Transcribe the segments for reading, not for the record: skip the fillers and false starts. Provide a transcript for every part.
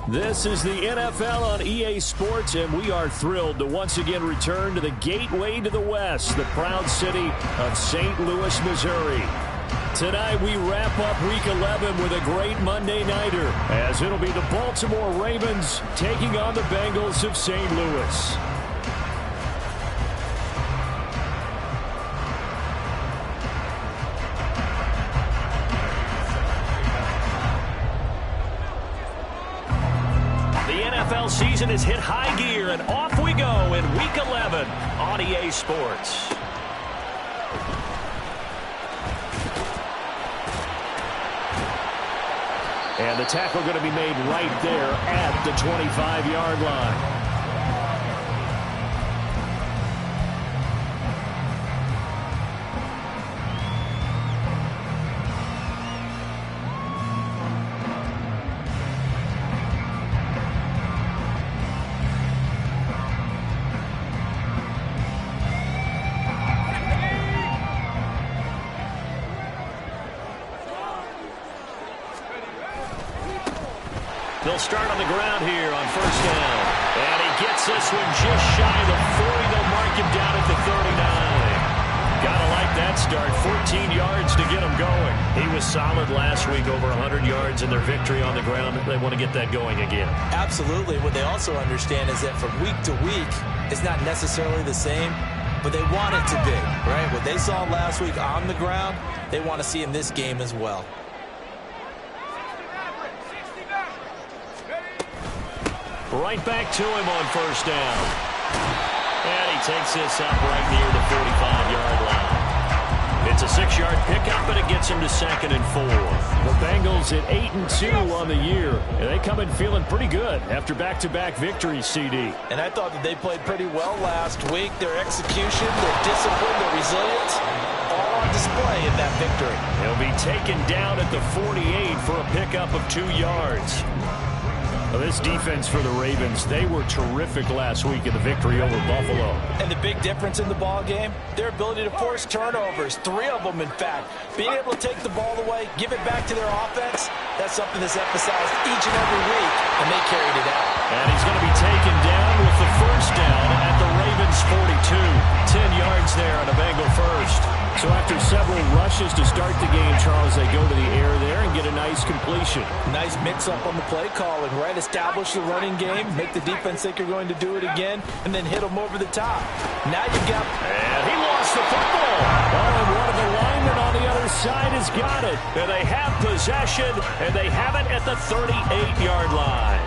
This is the NFL on EA Sports, and we are thrilled to once again return to the gateway to the West, the proud city of St. Louis, Missouri. Tonight we wrap up Week 11 with a great Monday nighter, as it'll be the Baltimore Ravens taking on the Bengals of St. Louis. NFL season has hit high gear, and off we go in Week 11 on EA Sports. And the tackle going to be made right there at the 25-yard line. They'll start on the ground here on first down. And he gets this one just shy of the 40. They'll mark him down at the 39. Gotta like that start. 14 yards to get him going. He was solid last week, over 100 yards in their victory on the ground. They want to get that going again. Absolutely. What they also understand is that from week to week, it's not necessarily the same, but they want it to be, right? What they saw last week on the ground, they want to see in this game as well. Right back to him on first down. And he takes this up right near the 45-yard line. It's a 6-yard pickup, and it gets him to 2nd and 4. The Bengals at 8-2 on the year, and they come in feeling pretty good after back-to-back victories, CD. And I thought that they played pretty well last week. Their execution, their discipline, their resilience, all on display in that victory. He'll be taken down at the 48 for a pickup of 2 yards. Well, this defense for the Ravens, they were terrific last week in the victory over Buffalo. And the big difference in the ball game, their ability to force turnovers, 3 of them in fact. Being able to take the ball away, give it back to their offense, that's something that's emphasized each and every week, and they carried it out. And he's going to be taken down with the first down at the Ravens 42. 10 yards there on a Bengal first. So after several rushes to start the game, Charles, they go to the air there and get a nice completion. Nice mix-up on the play calling, right? Establish the running game, make the defense think you're going to do it again, and then hit them over the top. Now you've got... And he lost the football. Oh, and one of the linemen on the other side has got it. And they have possession, and they have it at the 38-yard line.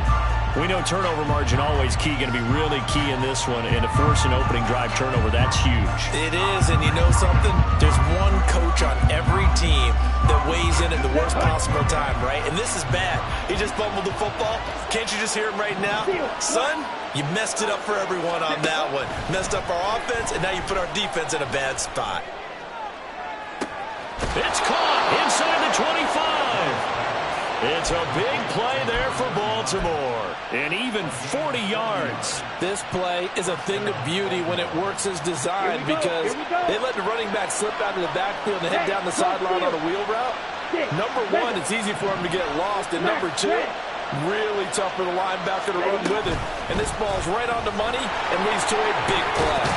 We know turnover margin always key, going to be really key in this one, and to force an opening drive turnover, that's huge. It is, and you know something? There's one coach on every team that weighs in at the worst possible time, right? And this is bad. He just fumbled the football. Can't you just hear him right now? Son, you messed it up for everyone on that one. Messed up our offense, and now you put our defense in a bad spot. It's caught inside the 25. It's a big play there for Baltimore, and even 40 yards. This play is a thing of beauty when it works as designed, because they let the running back slip out of the backfield and head down the sideline on a wheel route. Number one, it's easy for him to get lost, and number two, really tough for the linebacker to run with it. And this ball's right on the money and leads to a big play.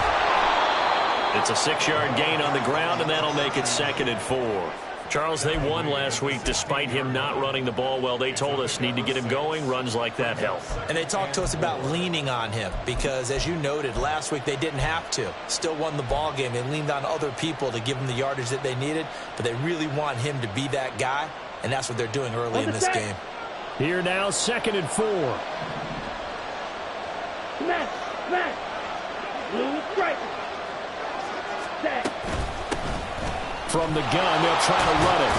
It's a 6-yard gain on the ground, and that'll make it 2nd and 4. Charles, they won last week despite him not running the ball well. They told us need to get him going. Runs like that help. And they talked to us about leaning on him because, as you noted, last week they didn't have to. Still won the ball game. They leaned on other people to give them the yardage that they needed, but they really want him to be that guy, and that's what they're doing early in this game. Here now, 2nd and 4. Smash. Blue strike. Set. From the gun, they'll try to run it.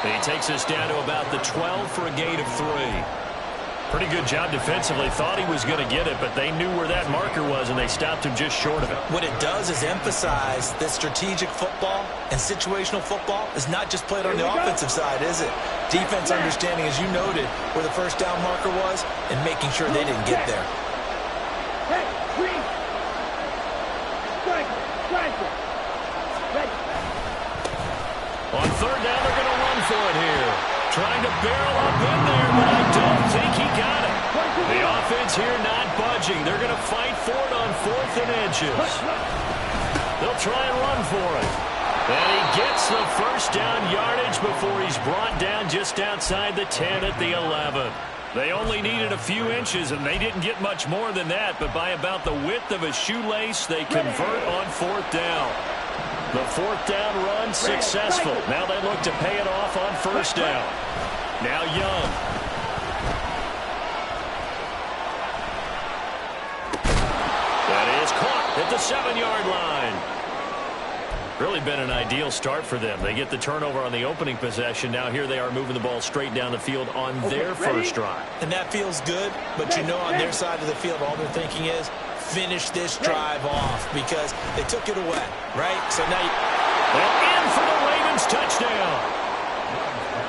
He takes us down to about the 12 for a gain of 3. Pretty good job defensively. Thought he was going to get it, but they knew where that marker was, and they stopped him just short of it. What it does is emphasize that strategic football and situational football is not just played on the offensive side, is it? Defense understanding, as you noted, where the first down marker was and making sure they didn't get there. On third down, they're going to run for it here. Trying to barrel up in there, but I don't think he got it. The offense here not budging. They're going to fight for it on 4th and inches. They'll try and run for it. And he gets the first down yardage before he's brought down just outside the 10 at the 11. They only needed a few inches, and they didn't get much more than that, but by about the width of a shoelace, they convert on 4th down. The 4th down run successful. Now they look to pay it off on 1st down. Now Young. That is caught at the 7-yard line. Really been an ideal start for them. They get the turnover on the opening possession. Now here they are moving the ball straight down the field on their first drive. And that feels good, but you know on their side of the field all they're thinking is finish this drive off because they took it away, right? So now and in for the Ravens touchdown.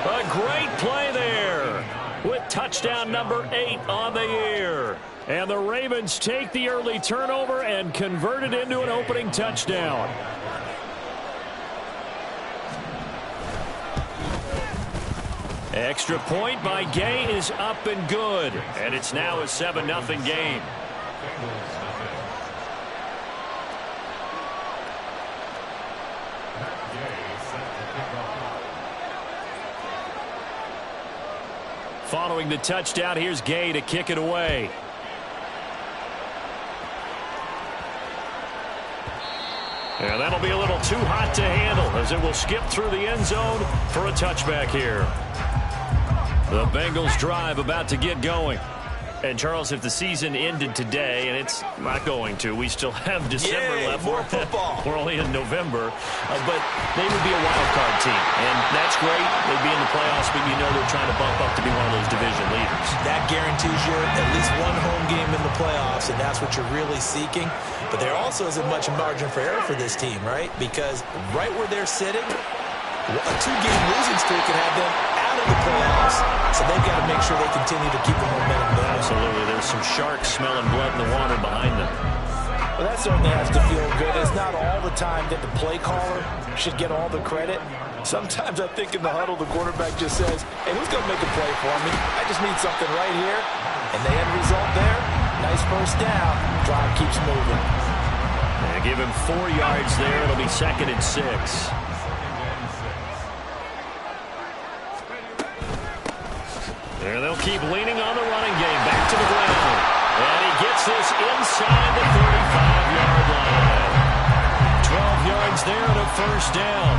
A great play there with touchdown number 8 on the year. And the Ravens take the early turnover and convert it into an opening touchdown. Extra point by Gay is up and good. And it's now a 7-0 game. Following the touchdown, here's Gay to kick it away. And that'll be a little too hot to handle as it will skip through the end zone for a touchback here. The Bengals drive about to get going. And, Charles, if the season ended today, and it's not going to, we still have December left. More football. We're only in November. But they would be a wild card team. And that's great. They'd be in the playoffs, but you know they're trying to bump up to be one of those division leaders. That guarantees you at least one home game in the playoffs, and that's what you're really seeking. But there also isn't much margin for error for this team, right? Because right where they're sitting, a 2-game losing streak could have them out of the playoffs, so they've got to make sure they continue to keep the momentum going. Absolutely. There's some sharks smelling blood in the water behind them. Well, that certainly has to feel good. It's not all the time that the play caller should get all the credit. Sometimes I think in the huddle, the quarterback just says, hey, who's going to make a play for me? I just need something right here. And the end result there, nice first down. Drive keeps moving. They give him 4 yards there. It'll be 2nd and 6. There they'll keep leaning on the running game. Back to the ground. And he gets this inside the 35-yard line. 12 yards there and a first down.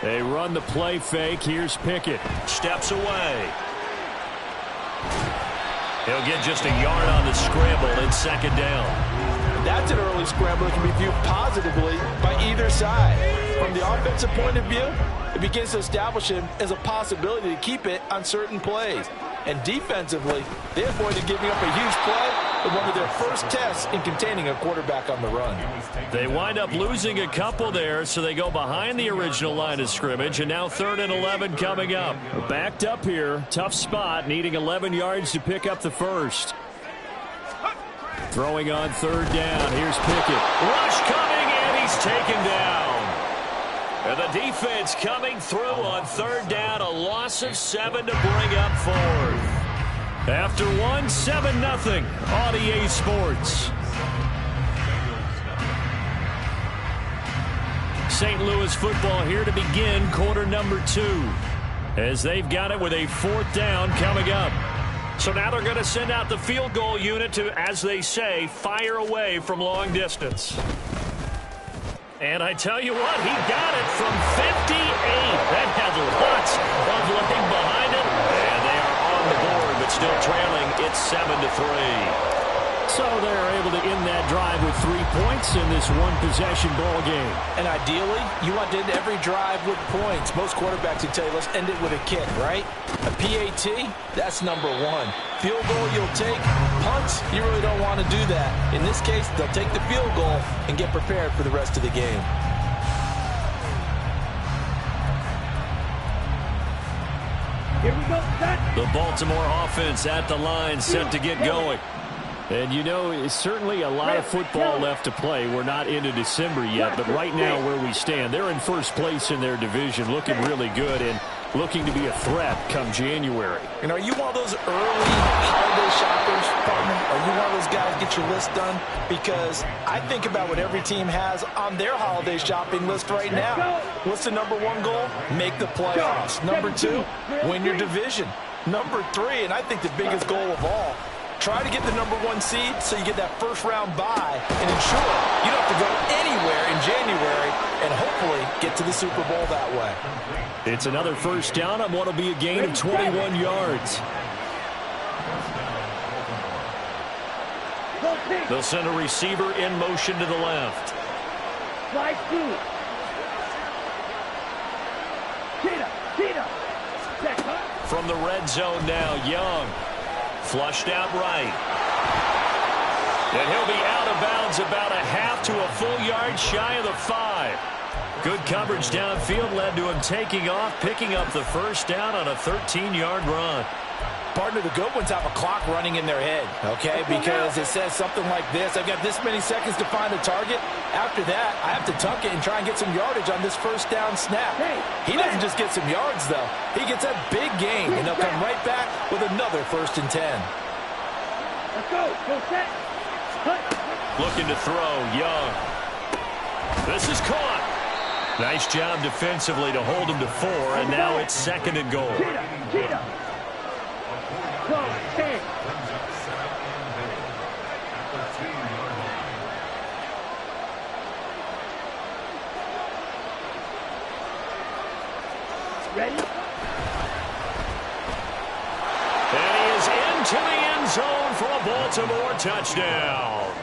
They run the play fake. Here's Pickett. Steps away. He'll get just a yard on the scramble and 2nd down. That's an early scramble that can be viewed positively by either side. From the offensive point of view, it begins to establish him as a possibility to keep it on certain plays. And defensively, they avoided giving up a huge play in one of their first tests in containing a quarterback on the run. They wind up losing a couple there, so they go behind the original line of scrimmage, and now 3rd and 11 coming up. Backed up here, tough spot, needing 11 yards to pick up the first. Throwing on 3rd down, here's Pickett. Rush coming, and he's taken down. And the defense coming through on 3rd down, a loss of 7 to bring up 4th. After 1, 7-0 on EA Sports. St. Louis football here to begin quarter number 2. As they've got it with a 4th down coming up. So now they're going to send out the field goal unit to, as they say, fire away from long distance. And I tell you what, he got it from 58. That had lots of leg behind it. And they are on the board, but still trailing. It's 7-3. So they're able to end that drive with 3 points in this one-possession ball game. And ideally, you want to end every drive with points. Most quarterbacks would tell you, let's end it with a kick, right? A PAT, that's number 1. Field goal you'll take. Punts, you really don't want to do that. In this case, they'll take the field goal and get prepared for the rest of the game. Here we go, set. The Baltimore offense at the line, set to get going. And, you know, it's certainly a lot of football left to play. We're not into December yet, but right now where we stand, they're in first place in their division, looking really good and looking to be a threat come January. You know, are you one of those early holiday shoppers, partner? Are you one of those guys get your list done? Because I think about what every team has on their holiday shopping list right now. What's the #1 goal? Make the playoffs. #2, win your division. #3, and I think the biggest goal of all, try to get the #1 seed so you get that first-round bye and ensure you don't have to go anywhere in January and hopefully get to the Super Bowl that way. It's another first down on what will be a gain of 21 yards. They'll send a receiver in motion to the left. Slide through. Cheetah. From the red zone now, Young. Flushed out right. And he'll be out of bounds about a half to a full yard shy of the 5. Good coverage downfield led to him taking off, picking up the first down on a 13-yard run. Partner, the good ones have a clock running in their head, okay? Because it says something like this: I've got this many seconds to find a target. After that, I have to tuck it and try and get some yardage on this first down snap. He doesn't just get some yards, though. He gets a big gain, and they'll come right back with another 1st and 10. Let's go. Go set. Looking to throw, Young. This is caught. Nice job defensively to hold him to 4, and now it's 2nd and goal. Cheetah. Go, 10. Ready? And he is into the end zone for a Baltimore touchdown.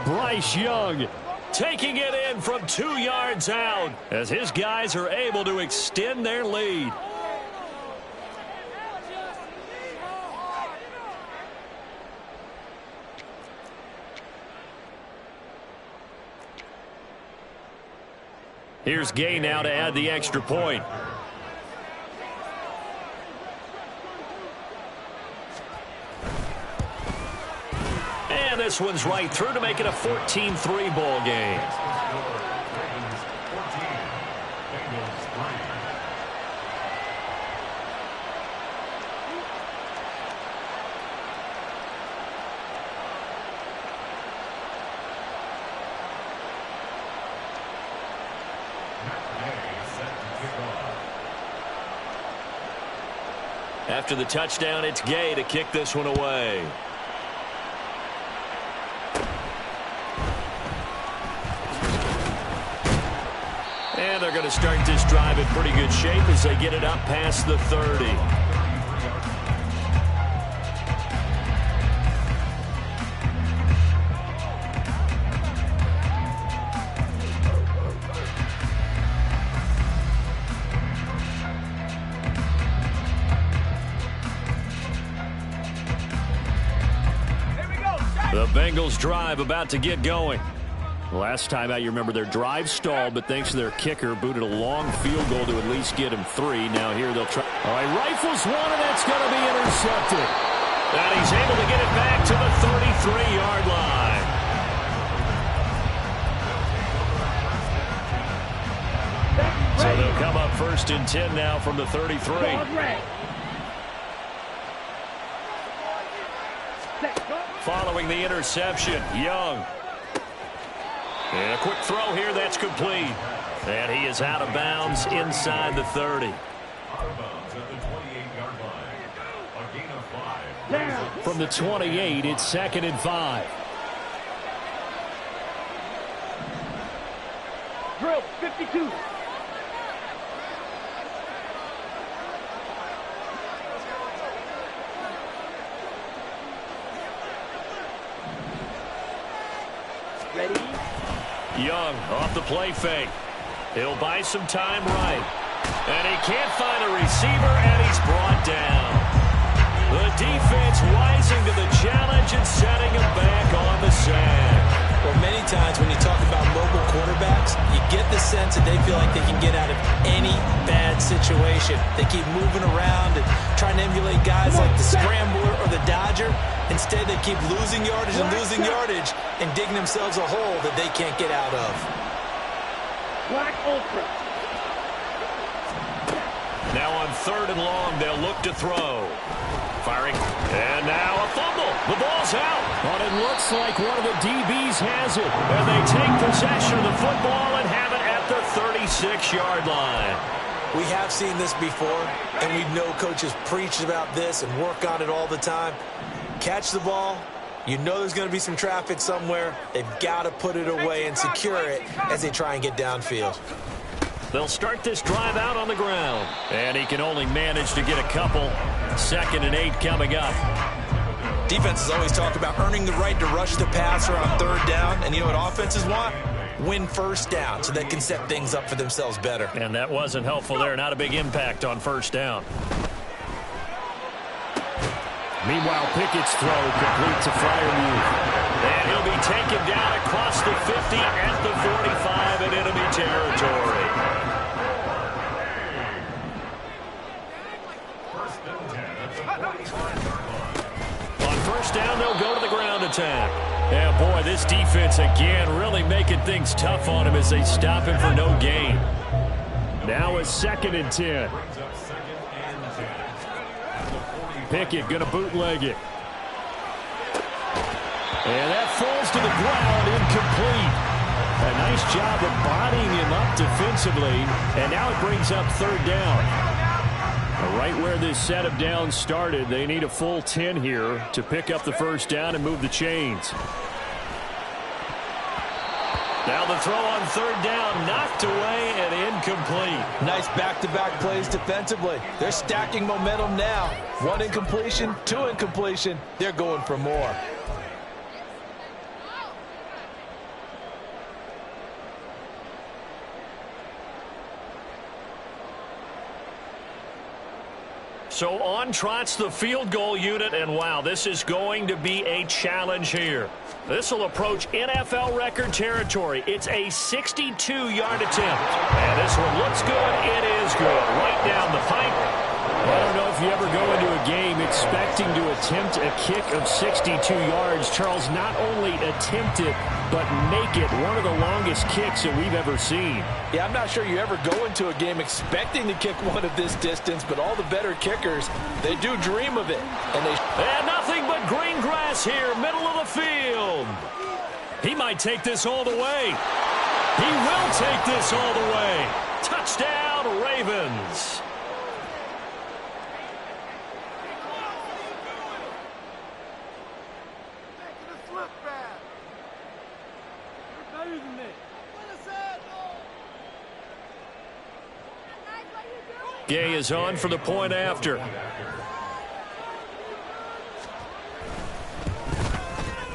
Bryce Young taking it in from 2 yards out as his guys are able to extend their lead. Here's Gay now to add the extra point. And this one's right through to make it a 14-3 ball game. After the touchdown, it's Gay to kick this one away. And they're going to start this drive in pretty good shape as they get it up past the 30. The Bengals drive about to get going. Last time out, you remember their drive stalled, but thanks to their kicker, booted a long field goal to at least get him 3. Now here they'll try. All right, rifles one, and that's going to be intercepted. And he's able to get it back to the 33-yard line. So they'll come up 1st and 10 now from the 33. Following the interception, Young. And a quick throw here, that's complete. And he is out of bounds inside the 30. From the 28, it's 2nd and 5. Drill, 52. Ready? Young off the play fake. He'll buy some time right. And he can't find a receiver, and he's brought down. The defense rising to the challenge and setting him back on the sack. Well, many times when you talk about mobile quarterbacks, you get the sense that they feel like they can get out of any bad situation. They keep moving around and trying to emulate guys like the Scrambler or the Dodger. Instead, they keep losing yardage and digging themselves a hole that they can't get out of. Black Ultra. Now on 3rd and long, they'll look to throw. Firing. And now a fumble. The ball's out. But it looks like one of the DBs has it. And they take possession of the football and have it at the 36-yard line. We have seen this before, and we know coaches preach about this and work on it all the time. Catch the ball. You know there's going to be some traffic somewhere. They've got to put it away and secure it as they try and get downfield. They'll start this drive out on the ground. And he can only manage to get a couple. 2nd and 8 coming up. Defenses always talk about earning the right to rush the passer on 3rd down. And you know what offenses want? Win 1st down so they can set things up for themselves better. And that wasn't helpful there. Not a big impact on 1st down. Meanwhile, Pickett's throw complete to Freiermuth. And he'll be taken down across the 50 at the 45 in enemy territory. On 1st down, they'll go to the ground attack. And boy, this defense again really making things tough on him as they stop him for no gain. Now a 2nd and 10. Pickett going to bootleg it. And that falls to the ground, incomplete. A nice job of bodying him up defensively. And now it brings up 3rd down. Right where this set of downs started, they need a full 10 here to pick up the 1st down and move the chains. Now the throw on 3rd down, knocked away and incomplete. Nice back-to-back plays defensively. They're stacking momentum now. 1 incompletion, 2 incompletion. They're going for more. So on trots the field goal unit, and wow, this is going to be a challenge here. This will approach NFL record territory. It's a 62-yard attempt. And this one looks good. It is good. Right down the pipe. I don't know if you ever go into a game expecting to attempt a kick of 62 yards. Charles, not only attempt it, but make it one of the longest kicks that we've ever seen. Yeah, I'm not sure you ever go into a game expecting to kick one of this distance, but all the better kickers, they do dream of it. And nothing but green grass here, middle of the field. He might take this all the way. He will take this all the way. Touchdown, Ravens. Gay is on for the point after.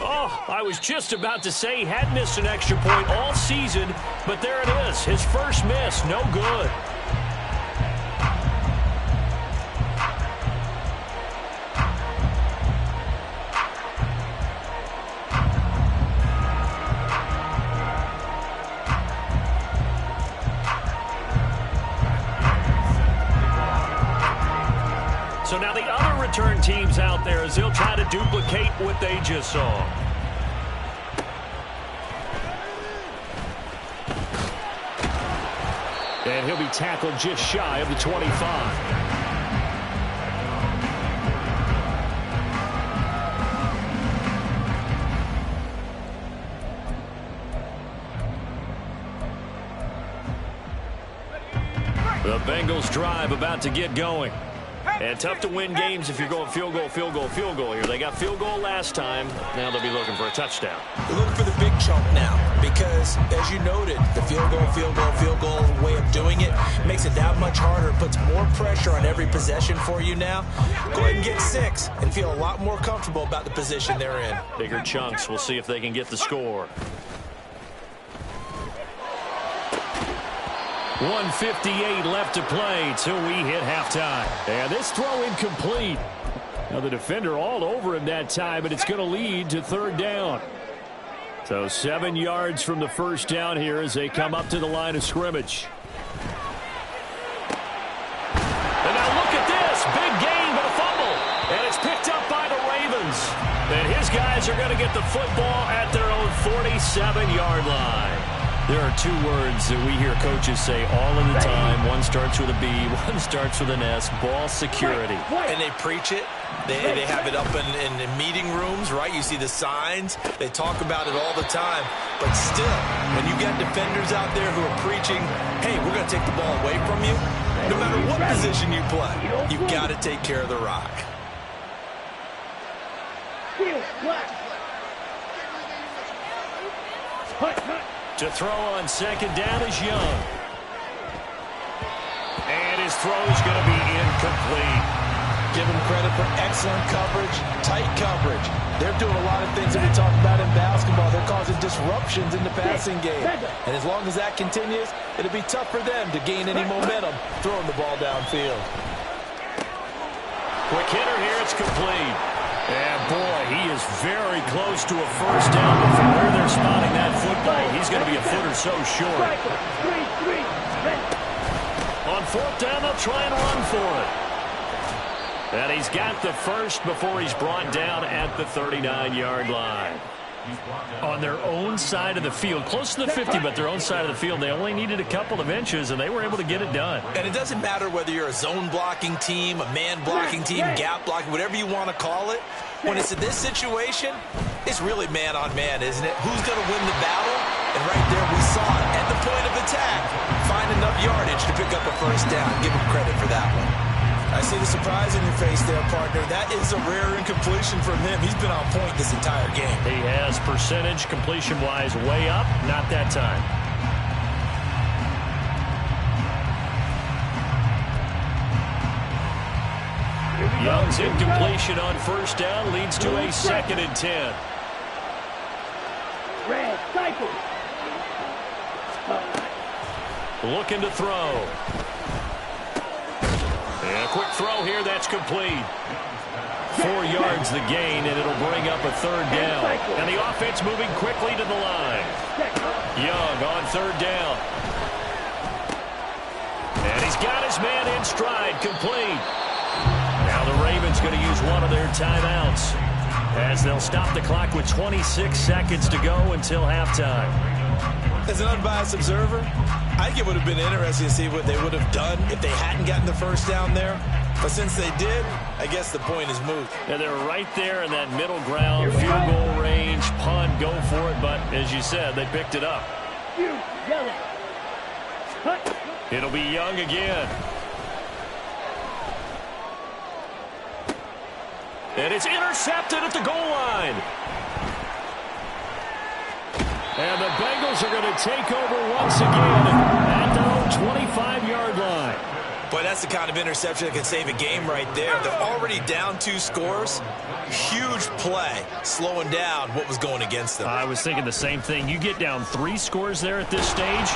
Oh, I was just about to say he had missed an extra point all season, but there it is. His first miss, no good. So now the other return teams out there as they'll try to duplicate what they just saw. And he'll be tackled just shy of the 25. The Bengals drive about to get going. And tough to win games if you're going field goal, field goal, field goal here. They got field goal last time. Now they'll be looking for a touchdown. They're looking for the big chunk now because, as you noted, the field goal way of doing it makes it that much harder. It puts more pressure on every possession for you now. Go ahead and get 6 and feel a lot more comfortable about the position they're in. Bigger chunks. We'll see if they can get the score. 1:58 left to play till we hit halftime. And this throw incomplete. Now the defender all over him that time, but it's going to lead to 3rd down. So 7 yards from the first down here as they come up to the line of scrimmage. And now look at this. Big gain, but a fumble. And it's picked up by the Ravens. And his guys are going to get the football at their own 47-yard line. There are 2 words that we hear coaches say all of the time. One starts with a B, one starts with an S. Ball security. And they preach it. They have it up in meeting rooms, right? You see the signs. They talk about it all the time. But still, when you got defenders out there who are preaching, hey, we're going to take the ball away from you, no matter what position you play, you've got to take care of the rock. To throw on second down is Young. And his throw is going to be incomplete. Give him credit for excellent coverage, tight coverage. They're doing a lot of things that we talk about in basketball. They're causing disruptions in the passing game. And as long as that continues, it'll be tough for them to gain any momentum throwing the ball downfield. Quick hitter here, it's complete. And boy, he is very close to a first down, but from where they're spotting that football, he's going to be a foot or so short. On fourth down, they'll try and run for it. And he's got the first before he's brought down at the 39-yard line. On their own side of the field, close to the 50, but their own side of the field, they only needed a couple of inches, and they were able to get it done. And it doesn't matter whether you're a zone blocking team, a man blocking team, gap blocking, whatever you want to call it. When it's in this situation, it's really man on man, isn't it? Who's going to win the battle? And right there we saw it at the point of attack. Find enough yardage to pick up a first down. Give him credit for that one. I see the surprise in your face there, partner. That is a rare incompletion from him. He's been on point this entire game. He has percentage completion-wise way up. Not that time. Young's incompletion on first down leads to a 2nd and 10. Red cycle. Looking to throw. And a quick throw here, that's complete. 4 yards the gain, and it'll bring up a third down. And the offense moving quickly to the line. Young on third down. And he's got his man in stride, complete. Now the Ravens going to use one of their timeouts as they'll stop the clock with 26 seconds to go until halftime. As an unbiased observer, I think it would have been interesting to see what they would have done if they hadn't gotten the first down there. But since they did, I guess the point is moot. And they're right there in that middle ground, field goal range, punt, go for it. But as you said, they picked it up. It'll be Young again. And it's intercepted at the goal line. And the Bengals are going to take over once again at their own 25-yard line. Boy, that's the kind of interception that can save a game right there. They're already down 2 scores. Huge play, slowing down what was going against them. I was thinking the same thing. You get down 3 scores there at this stage.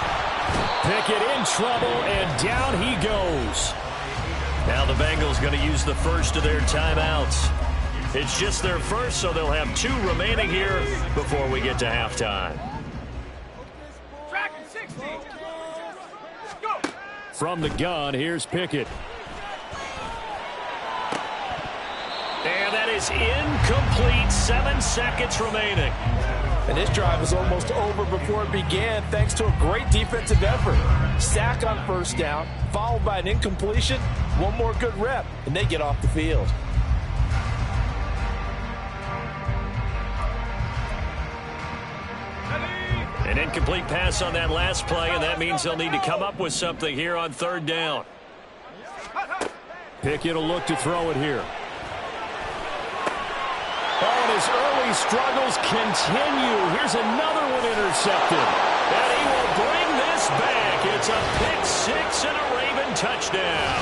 Pickett in trouble, and down he goes. Now the Bengals going to use the first of their timeouts. It's just their first, so they'll have 2 remaining here before we get to halftime. From the gun, here's Pickett. And that is incomplete. 7 seconds remaining. And this drive was almost over before it began thanks to a great defensive effort. Sack on first down, followed by an incompletion. One more good rep, and they get off the field. An incomplete pass on that last play, and that means they'll need to come up with something here on third down. Pickett will look to throw it here. Oh, and his early struggles continue. Here's another one intercepted. And he will bring this back. It's a pick-6 and a Raven touchdown.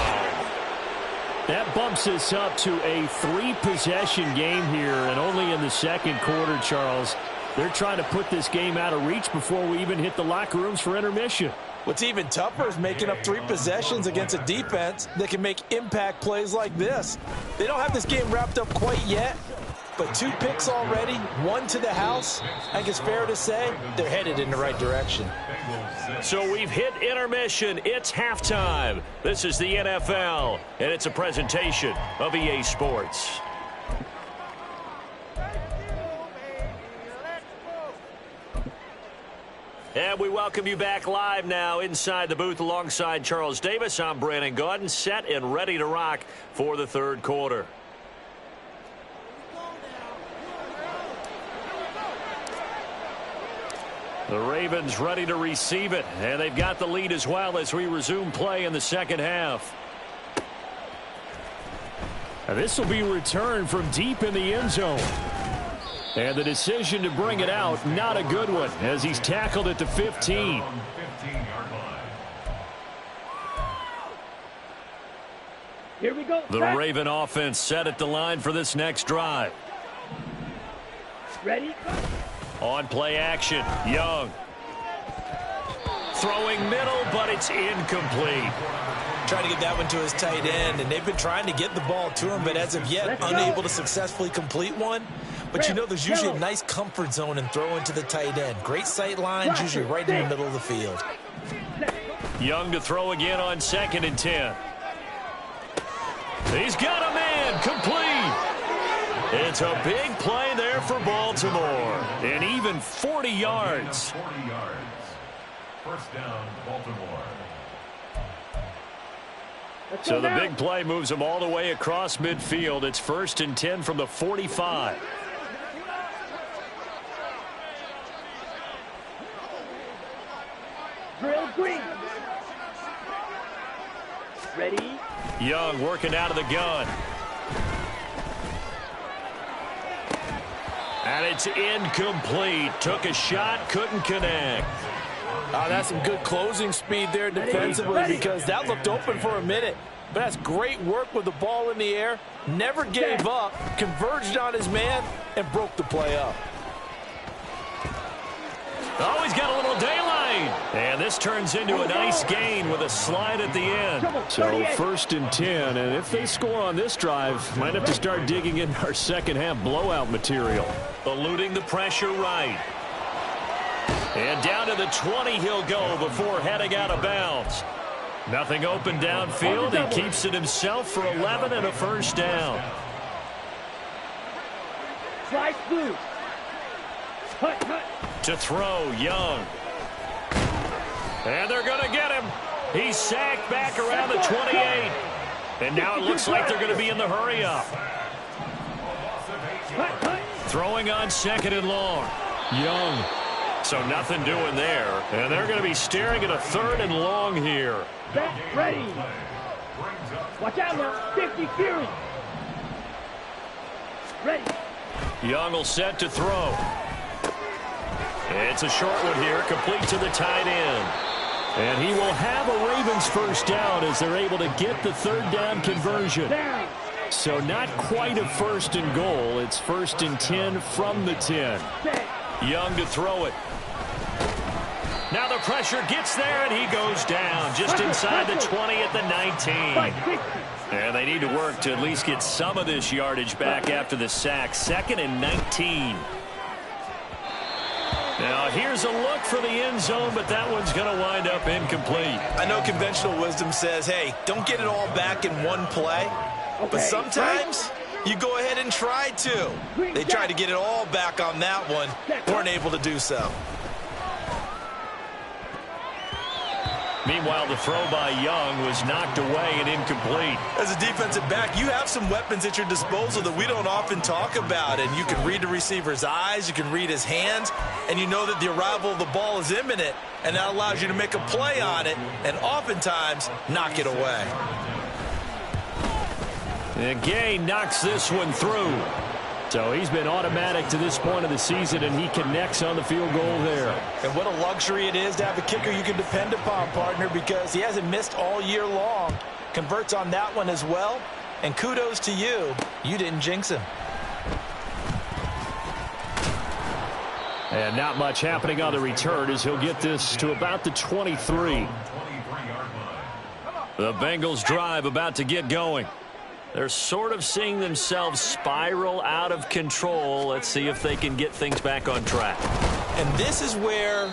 That bumps us up to a 3-possession game here, and only in the second quarter, Charles. They're trying to put this game out of reach before we even hit the locker rooms for intermission. What's even tougher is making up 3 possessions against a defense that can make impact plays like this. They don't have this game wrapped up quite yet, But 2 picks already, 1 to the house. I think it's fair to say they're headed in the right direction. So we've hit intermission. It's halftime. This is the NFL, and it's a presentation of EA Sports. And we welcome you back live now inside the booth alongside Charles Davis. I'm Brandon Gaudin, set and ready to rock for the third quarter. The Ravens ready to receive it, and they've got the lead as well as we resume play in the second half. And this will be returned from deep in the end zone. And the decision to bring it out, not a good one, as he's tackled at the 15. Here we go. The Raven offense set at the line for this next drive. Ready? On play action, Young. Throwing middle, but it's incomplete. Trying to get that one to his tight end, and they've been trying to get the ball to him, but as of yet, unable to successfully complete one. But you know there's usually a nice comfort zone in throwing to the tight end. Great sight lines, usually right in the middle of the field. Young to throw again on 2nd and 10. He's got a man, complete. It's a big play there for Baltimore, and even 40 yards. 40 yards. First down, Baltimore. So the big play moves them all the way across midfield. It's 1st and 10 from the 45. Drill green. Ready? Young working out of the gun. And it's incomplete. Took a shot, couldn't connect. That's some good closing speed there defensively because that looked open for a minute. But that's great work with the ball in the air. Never gave up, converged on his man, and broke the play up. Oh, he's got a little daylight. And this turns into a nice gain with a slide at the end. So 1st and 10, and if they score on this drive, might have to start digging in our second half blowout material. Eluding the pressure right. And down to the 20 he'll go before heading out of bounds. Nothing open downfield. He keeps it himself for 11 and a first down. Slice blue. Hut, hut. To throw, Young. And they're going to get him. He's sacked back around the 28. And now it looks like they're going to be in the hurry up. Throwing on 2nd and long. Young. So nothing doing there. And they're going to be staring at a 3rd and long here. Back ready. Watch out now. 50 Fury. Ready. Young will set to throw. It's a short one here, complete to the tight end. And he will have a Ravens first down as they're able to get the 3rd down conversion. So not quite a 1st and goal. It's 1st and 10 from the 10. Young to throw it. Now the pressure gets there, and he goes down just inside the 20 at the 19. And they need to work to at least get some of this yardage back after the sack. 2nd and 19. Now here's a look for the end zone, but that one's going to wind up incomplete. I know conventional wisdom says, hey, don't get it all back in one play. But sometimes you go ahead and try to. They tried to get it all back on that one. Weren't able to do so. Meanwhile, the throw by Young was knocked away and incomplete. As a defensive back, you have some weapons at your disposal that we don't often talk about. And you can read the receiver's eyes, you can read his hands, and you know that the arrival of the ball is imminent. And that allows you to make a play on it and oftentimes knock it away. And Gay knocks this one through. So he's been automatic to this point of the season, and he connects on the field goal there. And what a luxury it is to have a kicker you can depend upon, partner, because he hasn't missed all year long. Converts on that one as well. And kudos to you. You didn't jinx him. And not much happening on the return as he'll get this to about the 23. The Bengals drive about to get going. They're sort of seeing themselves spiral out of control. Let's see if they can get things back on track. And this is where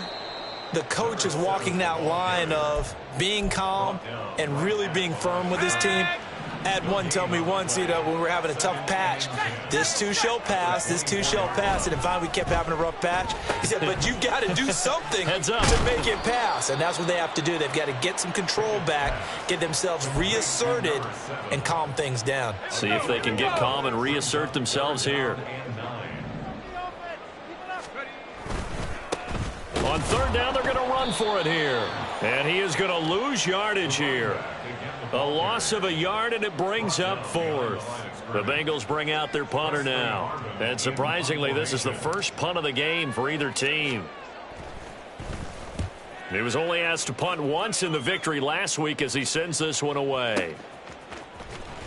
the coach is walking that line of being calm and really being firm with his team. I had one tell me once, when we were having a tough patch, this too shall pass, this too shall pass. And finally we kept having a rough patch. He said, but you got to do something to make it pass. And that's what they have to do. They've got to get some control back, get themselves reasserted, and calm things down. See if they can get calm and reassert themselves here. On third down, they're going to run for it here. And he is going to lose yardage here. A loss of a yard, and it brings up fourth. The Bengals bring out their punter now. And surprisingly, this is the first punt of the game for either team. He was only asked to punt once in the victory last week as he sends this one away.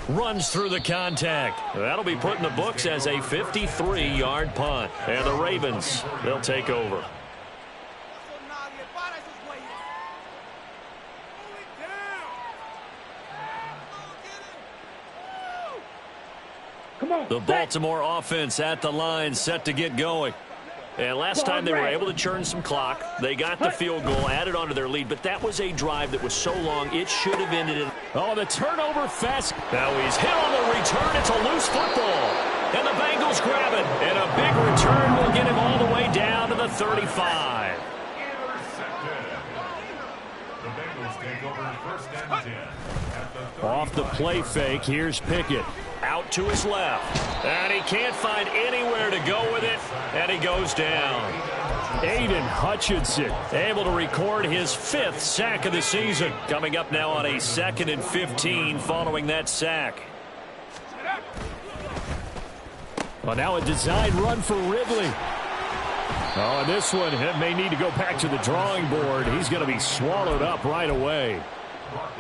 Runs through the contact. That'll be put in the books as a 53-yard punt. And the Ravens, they'll take over. The Baltimore offense at the line, set to get going. And last time they were able to churn some clock. They got the field goal, added on to their lead, but that was a drive that was so long, it should have ended in. Oh, the turnover fast. Now he's hit on the return. It's a loose football. And the Bengals grab it. And a big return will get him all the way down to the 35. The Bengals take over first and 10. Off the play fake, here's Pickett. Out to his left. And he can't find anywhere to go with it. And he goes down. Aiden Hutchinson able to record his 5th sack of the season. Coming up now on a 2nd and 15 following that sack. Well, now a design run for Ridley. Oh, and this one may need to go back to the drawing board. He's going to be swallowed up right away.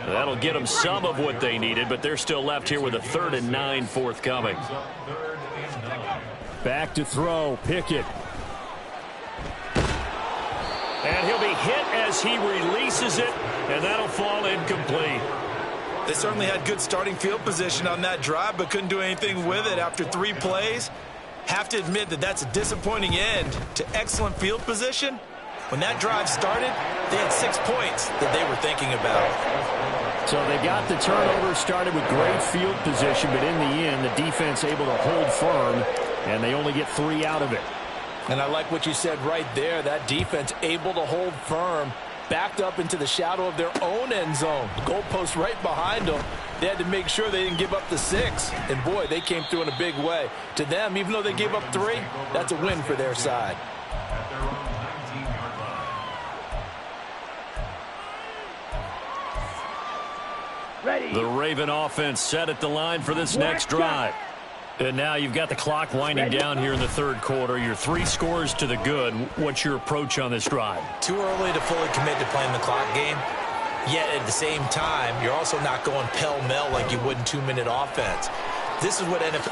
That'll get them some of what they needed, but they're still left here with a 3rd and 9 forthcoming. Back to throw, Pickett. And he'll be hit as he releases it, and that'll fall incomplete. They certainly had good starting field position on that drive, but couldn't do anything with it after 3 plays. Have to admit that that's a disappointing end to excellent field position. When that drive started, they had 6 points that they were thinking about. So they got the turnover started with great field position, but in the end, the defense able to hold firm, and they only get 3 out of it. And I like what you said right there. That defense able to hold firm, backed up into the shadow of their own end zone. The goalpost right behind them. They had to make sure they didn't give up the 6. And, boy, they came through in a big way. To them, even though they gave up 3, that's a win for their side. The Raven offense set at the line for this next drive. And now you've got the clock winding down here in the 3rd quarter. You're 3 scores to the good. What's your approach on this drive? Too early to fully commit to playing the clock game. Yet at the same time, you're also not going pell-mell like you would in 2-minute offense. This is what NFL...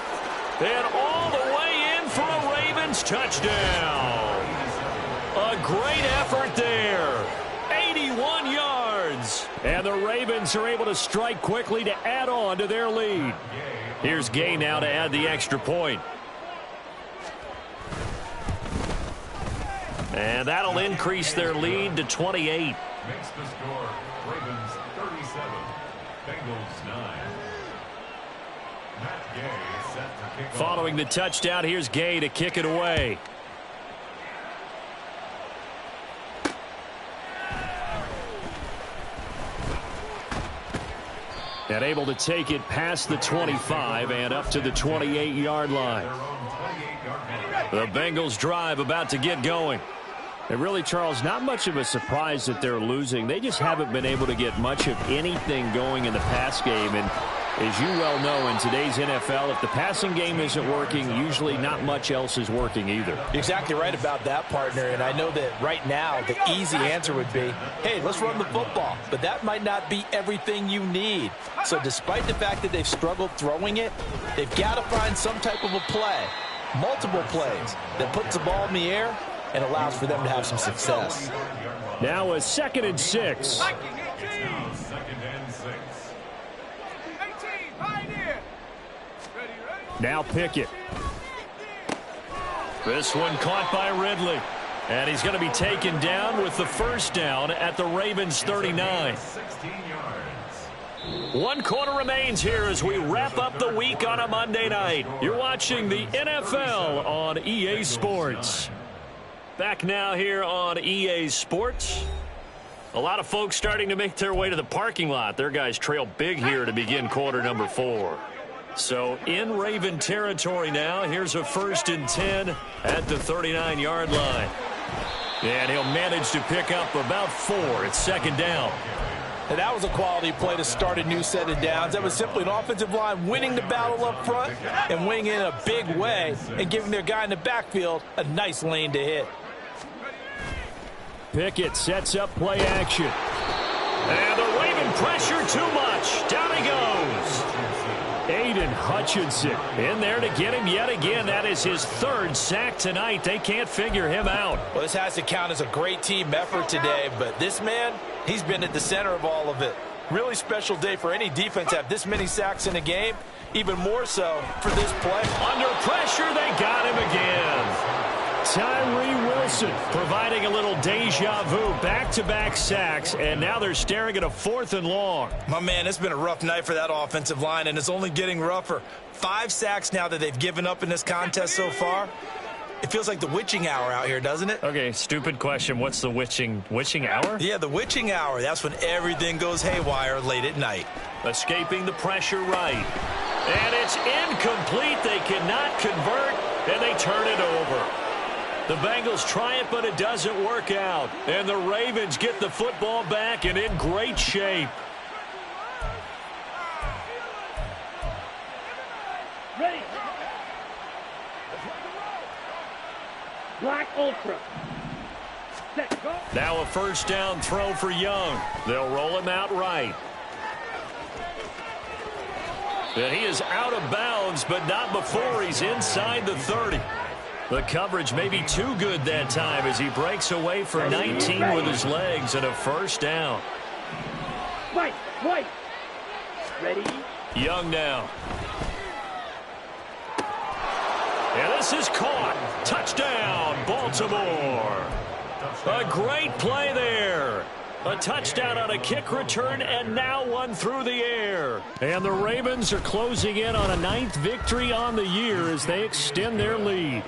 And all the way in for a Ravens touchdown. A great effort there. 81 yards. And the Ravens are able to strike quickly to add on to their lead. Here's Gay now to add the extra point. And that'll increase their lead to 28. Makes the score Ravens 37, Bengals 9. Matt Gay set to kick off. Following the touchdown, here's Gay to kick it away. And able to take it past the 25 and up to the 28-yard line. The Bengals drive about to get going. And really, Charles, not much of a surprise that they're losing. They just haven't been able to get much of anything going in the pass game. And as you well know, in today's NFL, if the passing game isn't working, usually not much else is working either. Exactly right about that, partner. And I know that right now the easy answer would be, hey, let's run the football. But that might not be everything you need. So despite the fact that they've struggled throwing it, they've got to find some type of a play, multiple plays, that puts the ball in the air and allows for them to have some success. Now a 2nd and 6. It's now 2nd and 6. Now Pickett. This one caught by Ridley. And he's going to be taken down with the first down at the Ravens 39. 16 yards. 1 quarter remains here as we wrap up the week on a Monday night. You're watching the NFL on EA Sports. Back now here on EA Sports. A lot of folks starting to make their way to the parking lot. Their guys trail big here to begin quarter number 4. So in Raven territory now. Here's a 1st and 10 at the 39-yard line. And he'll manage to pick up about 4. It's 2nd down. And that was a quality play to start a new set of downs. That was simply an offensive line winning the battle up front and winning in a big way and giving their guy in the backfield a nice lane to hit. Pickett sets up play action. And the Raven pressure too much. Down he goes. Aiden Hutchinson in there to get him yet again. That is his 3rd sack tonight. They can't figure him out. Well, this has to count as a great team effort today, but this man, he's been at the center of all of it. Really special day for any defense to have this many sacks in a game, even more so for this play. Under pressure, they got him again. Tyree Wilson providing a little deja vu, back-to-back sacks, and now they're staring at a 4th and long. My man, it's been a rough night for that offensive line, and it's only getting rougher. 5 sacks now that they've given up in this contest so far. It feels like the witching hour out here, doesn't it? Okay, stupid question. What's the witching hour? Yeah, the witching hour. That's when everything goes haywire late at night. Escaping the pressure right. And it's incomplete. They cannot convert, and they turn it over. The Bengals try it, but it doesn't work out. And the Ravens get the football back and in great shape. Ready. Black Ultra. Set, go. Now a 1st down throw for Young. They'll roll him out right. And he is out of bounds, but not before he's inside the 30. The coverage may be too good that time as he breaks away for 19 with his legs and a 1st down. White. Ready. Young now. And this is caught. Touchdown, Baltimore. A great play there. A touchdown on a kick return, and now one through the air. And the Ravens are closing in on a 9th victory on the year as they extend their lead.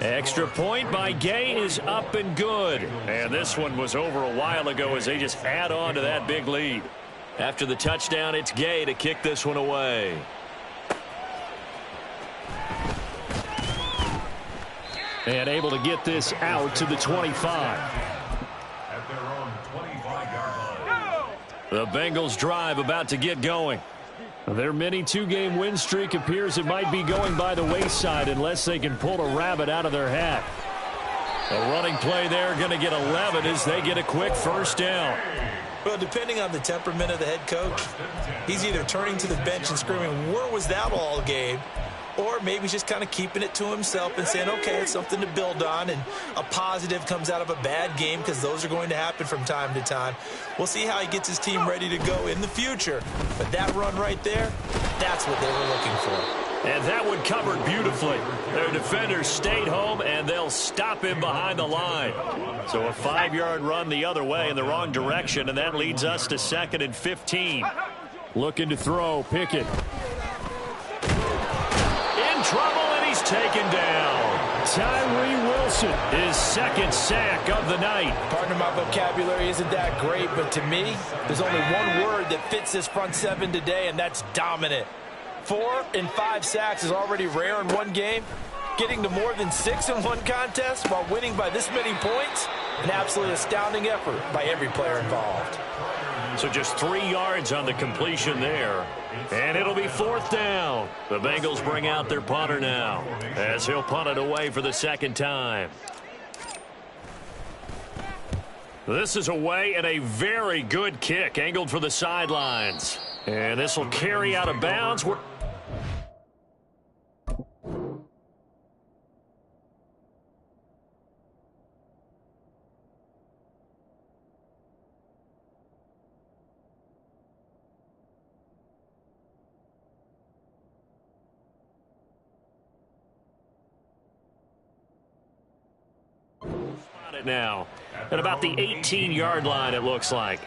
Extra point by Gay is up and good. And this one was over a while ago as they just add on to that big lead. After the touchdown, it's Gay to kick this one away. And able to get this out to the 25. At their own 25-yard line. The Bengals drive about to get going. Their mini 2-game win streak appears it might be going by the wayside unless they can pull a rabbit out of their hat. A running play there, going to get 11 as they get a quick 1st down. Well, depending on the temperament of the head coach, he's either turning to the bench and screaming, "Where was that all game?" Or maybe he's just kind of keeping it to himself and saying, okay, it's something to build on, and a positive comes out of a bad game because those are going to happen from time to time. We'll see how he gets his team ready to go in the future. But that run right there, that's what they were looking for. And that one covered beautifully. Their defenders stayed home, and they'll stop him behind the line. So a 5-yard run the other way in the wrong direction, and that leads us to 2nd and 15. Looking to throw, Pickett. Trouble, and he's taken down. Tyree Wilson, his 2nd sack of the night. Partner, my vocabulary isn't that great, but to me, there's only one word that fits this front 7 today, and that's dominant. 4 and 5 sacks is already rare in one game. Getting to more than 6 in one contest while winning by this many points, an absolutely astounding effort by every player involved. So just 3 yards on the completion there. And it'll be 4th down. The Bengals bring out their punter now as he'll punt it away for the 2nd time. This is away and a very good kick angled for the sidelines. And this will carry out of bounds. now. At about the 18-yard line, it looks like.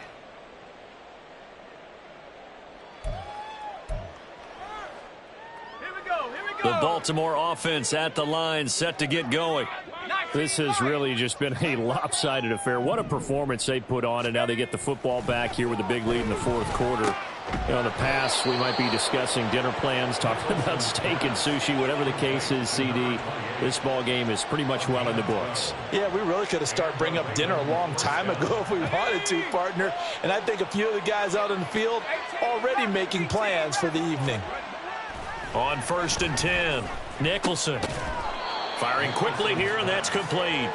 The Baltimore offense at the line, set to get going. This has really just been a lopsided affair. What a performance they put on, and now they get the football back here with a big lead in the fourth quarter. You know, in the past, we might be discussing dinner plans, talking about steak and sushi, whatever the case is, CD. This ball game is pretty much well in the books. Yeah, we really could have started bringing up dinner a long time ago if we wanted to, partner. And I think a few of the guys out in the field already making plans for the evening. On 1st and 10, Nicholson. Firing quickly here, and that's complete.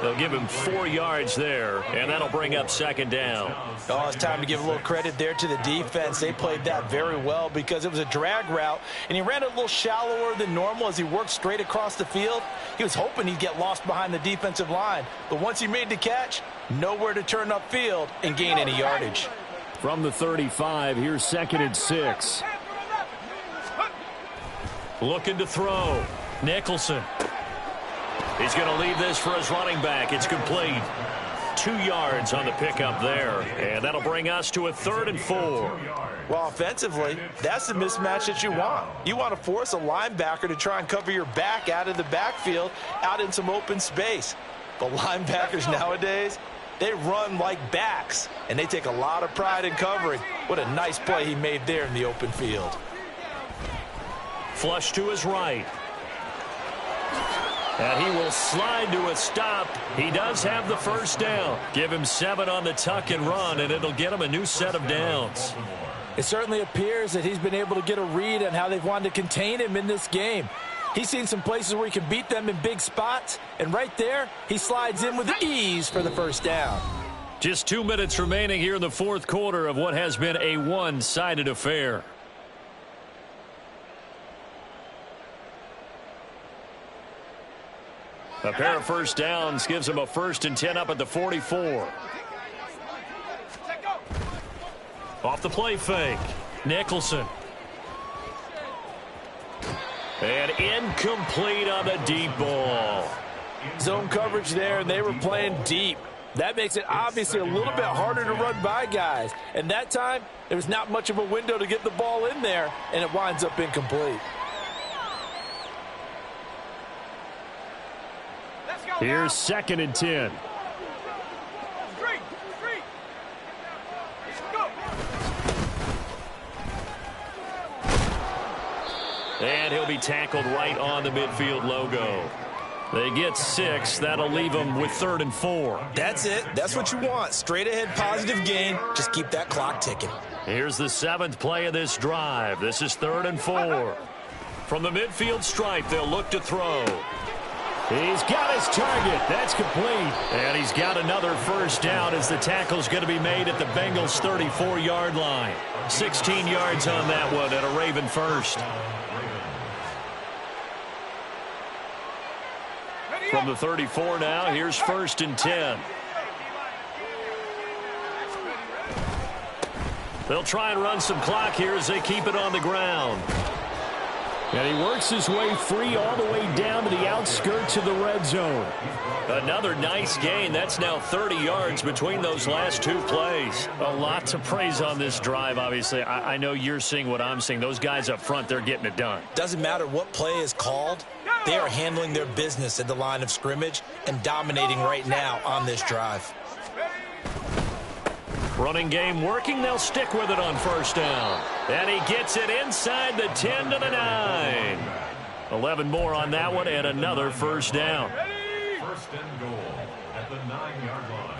They'll give him 4 yards there, and that'll bring up 2nd down. Oh, it's time to give a little credit there to the defense. They played that very well because it was a drag route, and he ran a little shallower than normal as he worked straight across the field. He was hoping he'd get lost behind the defensive line, but once he made the catch, nowhere to turn upfield and gain any yardage. From the 35, here's 2nd and 6. Looking to throw. Nicholson. He's going to leave this for his running back. It's complete. 2 yards on the pickup there. And that'll bring us to a 3rd and 4. Well, offensively, that's the mismatch that you want. You want to force a linebacker to try and cover your back out of the backfield, out in some open space. But linebackers nowadays, they run like backs, and they take a lot of pride in covering. What a nice play he made there in the open field. Flush to his right. And he will slide to a stop. He does have the 1st down. Give him 7 on the tuck and run, and it'll get him a new set of downs. It certainly appears that he's been able to get a read on how they've wanted to contain him in this game. He's seen some places where he can beat them in big spots, and right there, he slides in with ease for the 1st down. Just 2 minutes remaining here in the fourth quarter of what has been a one-sided affair. A pair of 1st downs gives him a 1st and 10 up at the 44. Off the play fake. Nicholson. And incomplete on the deep ball. Zone coverage there, and they were playing deep. That makes it obviously a little bit harder to run by guys. And that time, there was not much of a window to get the ball in there, and it winds up incomplete. Here's 2nd and 10. And he'll be tackled right on the midfield logo. They get 6. That'll leave them with 3rd and 4. That's it. That's what you want. Straight ahead positive gain. Just keep that clock ticking. Here's the 7th play of this drive. This is 3rd and 4. From the midfield stripe, they'll look to throw. He's got his target. That's complete. And he's got another 1st down as the tackle's going to be made at the Bengals' 34-yard line. 16 yards on that one at a Raven 1st. From the 34 now, here's 1st and 10. They'll try and run some clock here as they keep it on the ground. And he works his way free all the way down to the outskirts of the red zone. Another nice gain. That's now 30 yards between those last 2 plays. A lot to praise on this drive, obviously. I know you're seeing what I'm seeing. Those guys up front, they're getting it done. Doesn't matter what play is called. They are handling their business at the line of scrimmage and dominating right now on this drive. Running game working. They'll stick with it on 1st down. And he gets it inside the 10 to the 9. 11 more on that one and another 1st down. 1st and goal at the 9-yard line.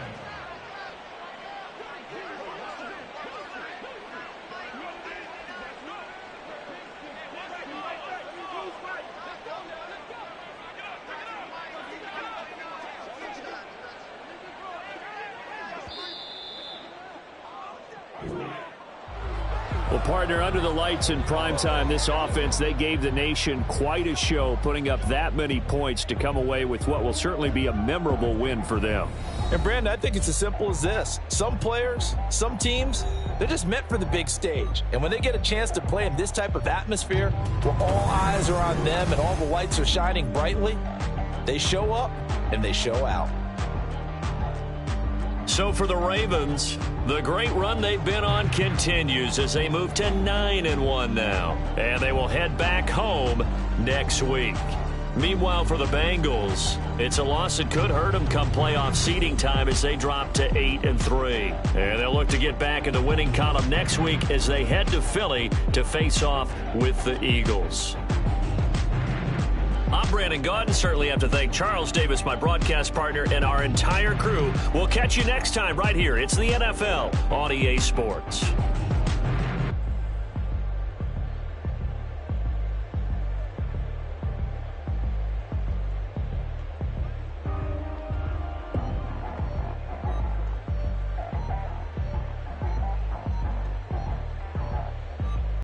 Well, partner, under the lights in primetime, this offense, they gave the nation quite a show, putting up that many points to come away with what will certainly be a memorable win for them. And, Brandon, I think it's as simple as this. Some players, some teams, they're just meant for the big stage. And when they get a chance to play in this type of atmosphere where all eyes are on them and all the lights are shining brightly, they show up and they show out. So for the Ravens, the great run they've been on continues as they move to 9-1 now. And they will head back home next week. Meanwhile, for the Bengals, it's a loss that could hurt them come playoff seeding time as they drop to 8-3. And they'll look to get back in the winning column next week as they head to Philly to face off with the Eagles. I'm Brandon Gaudin. Certainly have to thank Charles Davis, my broadcast partner, and our entire crew. We'll catch you next time right here. It's the NFL on EA Sports.